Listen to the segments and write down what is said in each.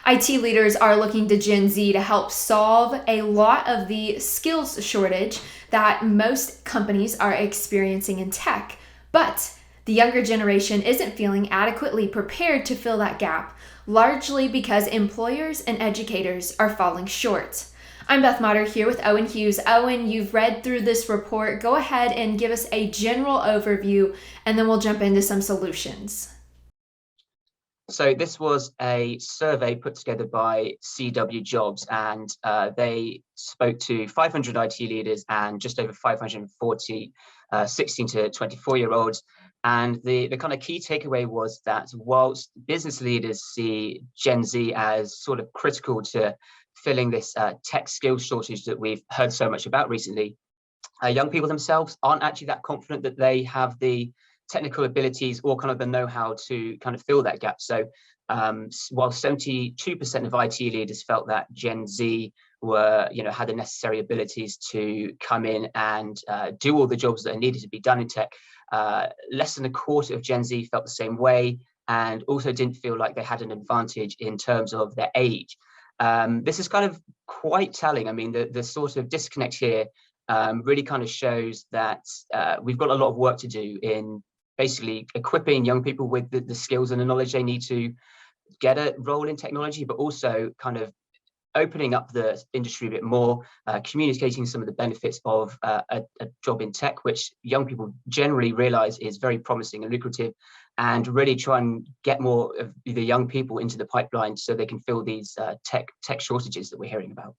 IT leaders are looking to Gen Z to help solve a lot of the skills shortage that most companies are experiencing in tech. But the younger generation isn't feeling adequately prepared to fill that gap, largely because employers and educators are falling short. I'm Beth Motter here with Owen Hughes. Owen, you've read through this report. Go ahead and give us a general overview, and then we'll jump into some solutions. So this was a survey put together by CW Jobs, and they spoke to 500 IT leaders and just over 540 16 to 24-year-olds. And the kind of key takeaway was that whilst business leaders see Gen Z as sort of critical to filling this tech skills shortage that we've heard so much about recently, young people themselves aren't actually that confident that they have the technical abilities or kind of the know-how to kind of fill that gap. So while 72% of IT leaders felt that Gen Z had the necessary abilities to come in and do all the jobs that are needed to be done in tech, less than a quarter of Gen Z felt the same way, and also didn't feel like they had an advantage in terms of their age. This is kind of quite telling. I mean, the sort of disconnect here really kind of shows that we've got a lot of work to do in basically equipping young people with the skills and the knowledge they need to get a role in technology, but also kind of opening up the industry a bit more, communicating some of the benefits of a job in tech, which young people generally realize is very promising and lucrative, and really try and get more of the young people into the pipeline so they can fill these tech shortages that we're hearing about.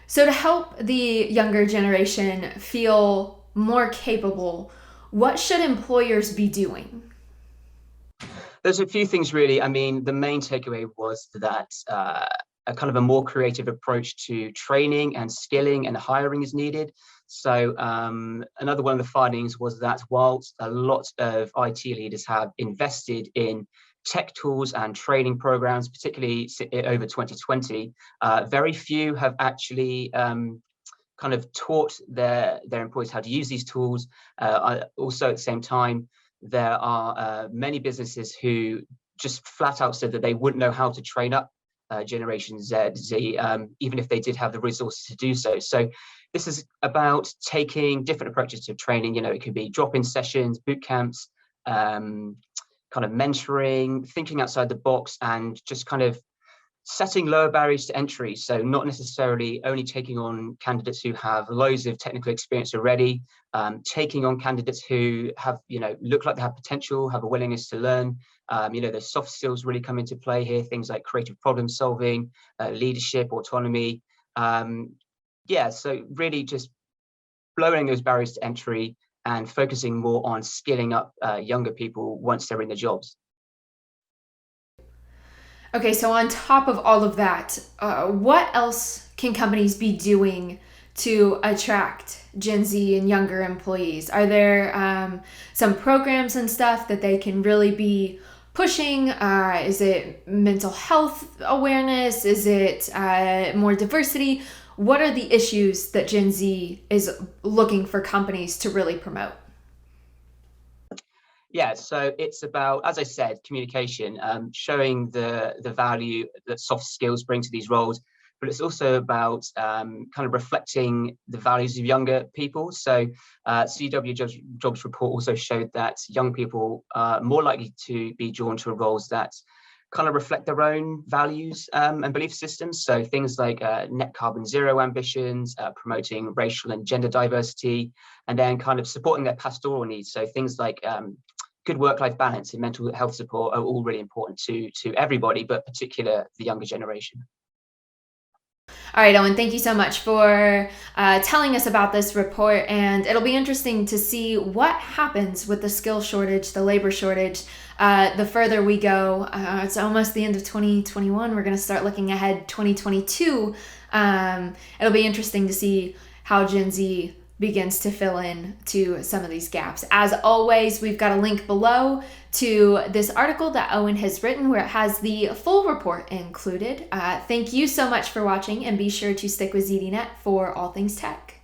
So, to help the younger generation feel more capable, what should employers be doing? There's a few things really. I mean, the main takeaway was that a kind of a more creative approach to training and skilling and hiring is needed. So another one of the findings was that whilst a lot of IT leaders have invested in tech tools and training programs, particularly over 2020, very few have actually kind of taught their employees how to use these tools. Also, at the same time, there are many businesses who just flat out said that they wouldn't know how to train up Generation Z, even if they did have the resources to do so. So this is about taking different approaches to training. You know, it could be drop-in sessions, boot camps, kind of mentoring, thinking outside the box, and just kind of setting lower barriers to entry. So not necessarily only taking on candidates who have loads of technical experience already, taking on candidates who have, look like they have potential, have a willingness to learn. The soft skills really come into play here, things like creative problem solving, leadership, autonomy. So really just lowering those barriers to entry and focusing more on skilling up younger people once they're in the jobs. Okay, so on top of all of that, what else can companies be doing to attract Gen Z and younger employees? Are there some programs and stuff that they can really be pushing? Is it mental health awareness? Is it more diversity? What are the issues that Gen Z is looking for companies to really promote? Yeah, so it's about, as I said, communication, showing the value that soft skills bring to these roles, but it's also about kind of reflecting the values of younger people. So CW Jobs report also showed that young people are more likely to be drawn to roles that kind of reflect their own values and belief systems. So things like net carbon zero ambitions, promoting racial and gender diversity, and then kind of supporting their pastoral needs. So things like good work-life balance and mental health support are all really important to everybody, but particularly the younger generation. All right, Owen, thank you so much for telling us about this report. And it'll be interesting to see what happens with the skill shortage, the labor shortage, the further we go. It's almost the end of 2021. We're going to start looking ahead 2022. It'll be interesting to see how Gen Z begins to fill in to some of these gaps. As always, we've got a link below to this article that Owen has written where it has the full report included. Thank you so much for watching, and be sure to stick with ZDNet for all things tech.